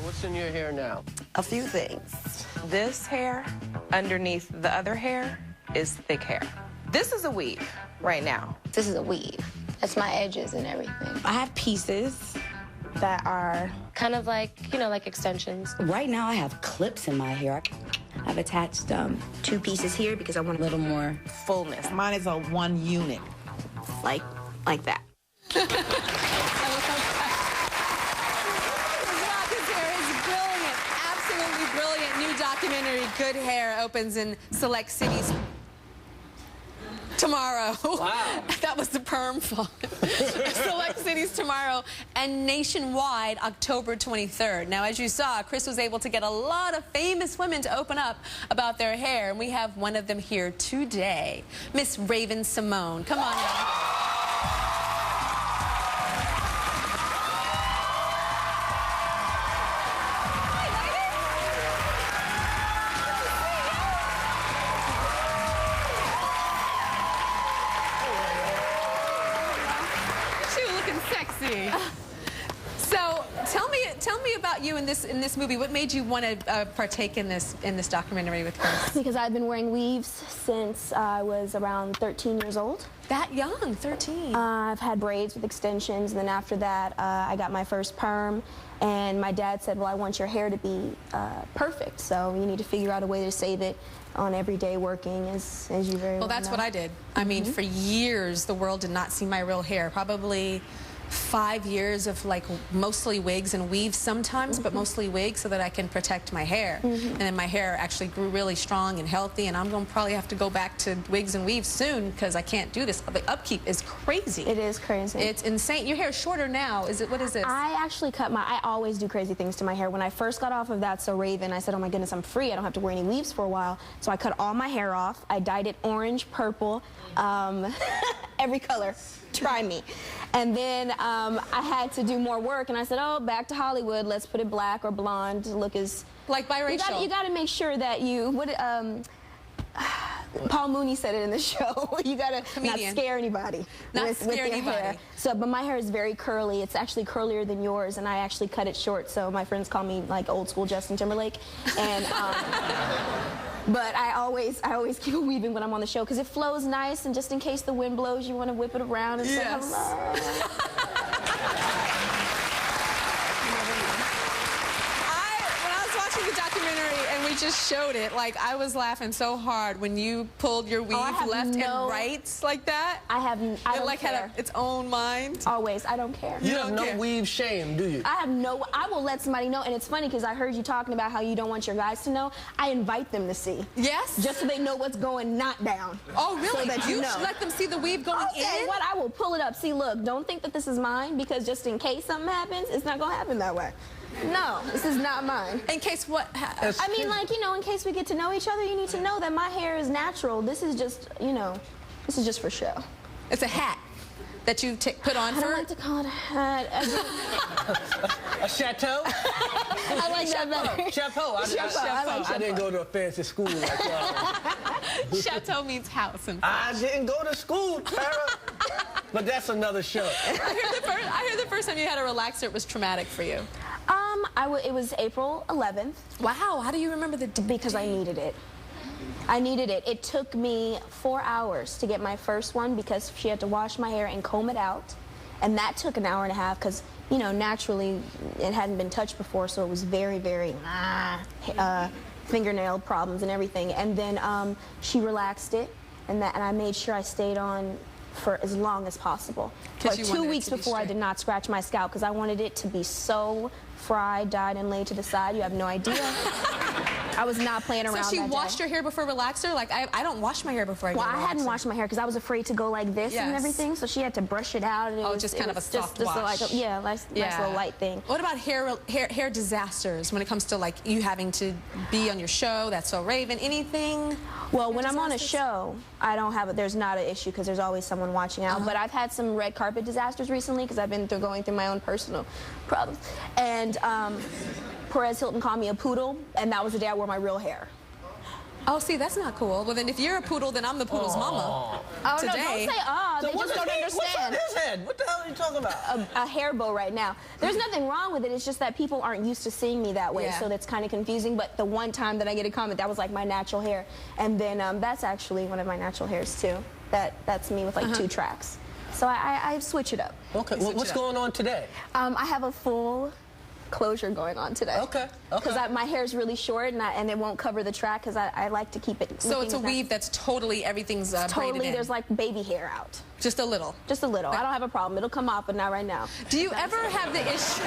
what's in your hair now? A few things. This hair underneath the other hair is thick hair. This is a weave right now. This is a weave. That's my edges and everything. I have pieces that are kind of like, you know, like extensions. Right now I have clips in my hair. I've attached 2 pieces here because I want a little more fullness. Mine is a 1 unit. Like that. New documentary, Good Hair, opens in select cities tomorrow. Wow. That was the perm fault. Select cities tomorrow and nationwide October 23rd. Now, as you saw, Chris was able to get a lot of famous women to open up about their hair, and we have one of them here today, Miss Raven-Symoné. Come on now. Sexy. So tell me about you in this movie. What made you want to partake in this documentary with Chris? Because I've been wearing weaves since I was around 13 years old. That young, 13. I've had braids with extensions, and then after that I got my first perm, and my dad said, well, I want your hair to be perfect, so you need to figure out a way to save it on everyday working, as you very well that's know. what I did. I mean, for years the world did not see my real hair. Probably 5 years of like mostly wigs and weaves sometimes, but mostly wigs so that I can protect my hair. And then my hair actually grew really strong and healthy, and I'm going to probably have to go back to wigs and weaves soon because I can't do this. The upkeep is crazy. It is crazy. It's insane. Your hair is shorter now. What is this? I actually I always do crazy things to my hair. When I first got off of That's So Raven, I said, oh my goodness, I'm free. I don't have to wear any weaves for a while. So I cut all my hair off. I dyed it orange, purple, every color. Try me. And then I had to do more work, and I said, oh, back to Hollywood. Let's put it black or blonde to look as... Like biracial. You got to make sure that you... Paul Mooney said it in the show. You got to not scare anybody. With your hair. So, but my hair is very curly. It's actually curlier than yours, and I actually cut it short, so my friends call me like old school Justin Timberlake. And... but I always keep it weaving when I'm on the show because it flows nice, and just in case the wind blows, you want to whip it around and say hello. When I was watching the documentary and we just showed it, like I was laughing so hard when you pulled your weave left and right like that. I don't had its own mind. Always, I don't care. You have no weave shame, do you? I will let somebody know, and it's funny because I heard you talking about how you don't want your guys to know. I invite them to see. Yes? Just so they know what's going not down. Oh, really? So that you know. Should let them see the weave going in? Okay, what? I will pull it up. See, look, don't think that this is mine, because just in case something happens, it's not going to happen that way. No, this is not mine. In case what? I mean, like, you know, in case we get to know each other, you need to know that my hair is natural. This is just, you know, this is just for show. It's a hat that you put on for... I don't like to call it a hat. A chateau? I like that better. Chapeau. I didn't go to a fancy school like that. Chateau means house. I didn't go to school, Tyra. But that's another show. I heard the first time you had a relaxer, it was traumatic for you. It was April 11th. Wow, how do you remember the date? Because I needed it. I needed it. It took me 4 hours to get my first one because she had to wash my hair and comb it out. And that took an hour and a half because, you know, naturally it hadn't been touched before, so it was very, very fingernail problems and everything. And then she relaxed it, and I made sure I stayed on for as long as possible. Like 2 weeks before, I did not scratch my scalp because I wanted it to be so fried, dyed, and laid to the side. You have no idea. I was not playing around. So she washed your hair before relaxer? Like, I don't wash my hair before I do relaxer. Well, I hadn't washed my hair because I was afraid to go like this and everything, so she had to brush it out. And it was just kind of a soft wash. Like nice little light thing. What about hair disasters when it comes to, like, you having to be on your show, That's So Raven, anything? Well, when I'm on a show, I don't have it. There's not an issue because there's always someone watching out. But I've had some red carpet disasters recently because I've been going through my own personal problems. And Perez Hilton called me a poodle, and that was the day I wore my real hair. Oh, see, that's not cool. Well, then if you're a poodle, then I'm the poodle's mama. Oh, today. no, don't say So they just don't understand. What's on his head? What the hell are you talking about? A hair bow right now. There's nothing wrong with it. It's just that people aren't used to seeing me that way, Yeah. so that's kind of confusing. But the one time that I get a comment, that was like my natural hair. And then that's actually one of my natural hairs, too. That's me with like 2 tracks. So I switch it up. Okay, well, what's going on today? I have a full closure going on today. Okay. Because my hair is really short and it won't cover the track because I like to keep it. So it's a weave that's totally, everything's braided in. There's like baby hair out. Just a little. Just a little. I don't have a problem. It'll come off, but not right now. Do you ever have the issue?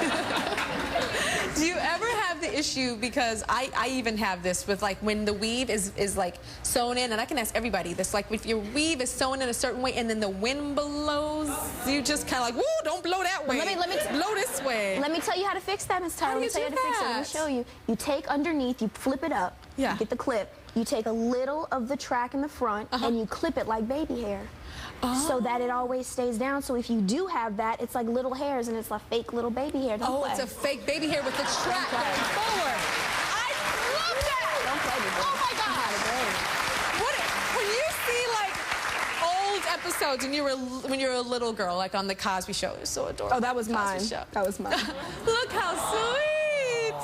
Do you ever have the issue, because I even have this with like when the weave is like sewn in, and I can ask everybody this, like if your weave is sewn in a certain way and then the wind blows, you just kind of like, woo, don't blow that way. Let me blow this way. Let me tell you how to fix that, Miss Tyra. How do you Let me tell you do how to fix it. Let me that? show you. You take underneath, you flip it up. Yeah. You get the clip. You take a little of the track in the front and you clip it like baby hair. So that it always stays down. So if you do have that, it's like little hairs and it's like fake little baby hair. Don't play. It's a fake baby hair with the track going forward. I love that. Don't play with it. Oh my God. When you see like old episodes when you were a little girl, like on the Cosby Show, it was so adorable. Oh, that was mine. That was mine. Look how sweet.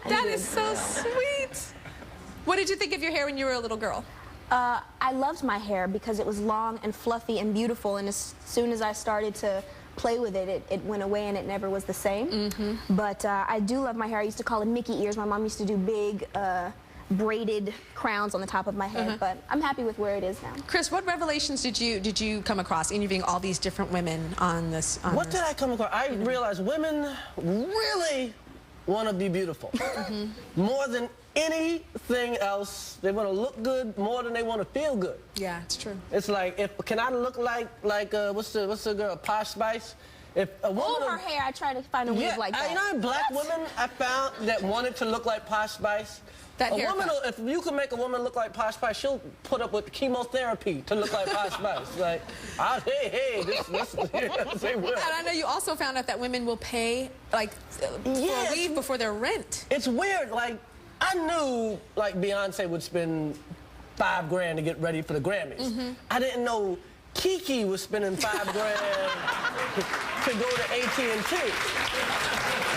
That is so sweet. What did you think of your hair when you were a little girl? I loved my hair because it was long and fluffy and beautiful, and as soon as I started to play with it, it went away and it never was the same. But I do love my hair. I used to call it Mickey ears. My mom used to do big braided crowns on the top of my head, but I'm happy with where it is now. Chris, what revelations did you come across interviewing all these different women on this? What did I come across? I realized women really want to be beautiful. More than anything else, they want to look good more than they want to feel good. Yeah, it's true. It's like, can I look like what's the girl, Posh Spice? If a woman, her hair, I try to find a weave like that. You know, black women I found that wanted to look like Posh Spice. That a woman, if you can make a woman look like Posh Spice, she'll put up with chemotherapy to look like Posh Spice. Like, hey, this say what? And I know you also found out that women will pay like for a weave before their rent. It's weird. Like, I knew like Beyonce would spend $5 grand to get ready for the Grammys. I didn't know Kiki was spending $5 grand to go to AT&T.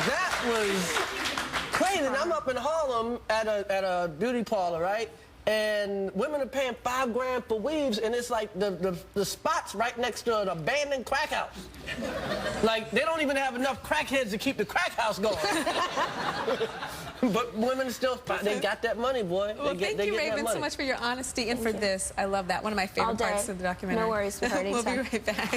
That was crazy. And I'm up in Harlem at a beauty parlor, right? And women are paying $5 grand for weaves, and it's like the spot's right next to an abandoned crack house. Like, they don't even have enough crackheads to keep the crack house going. But women still, they got that money, boy. Well, thank you, Raven, so much for your honesty and for this. I love that. One of my favorite parts of the documentary. No worries, sweetheart. We'll be right back.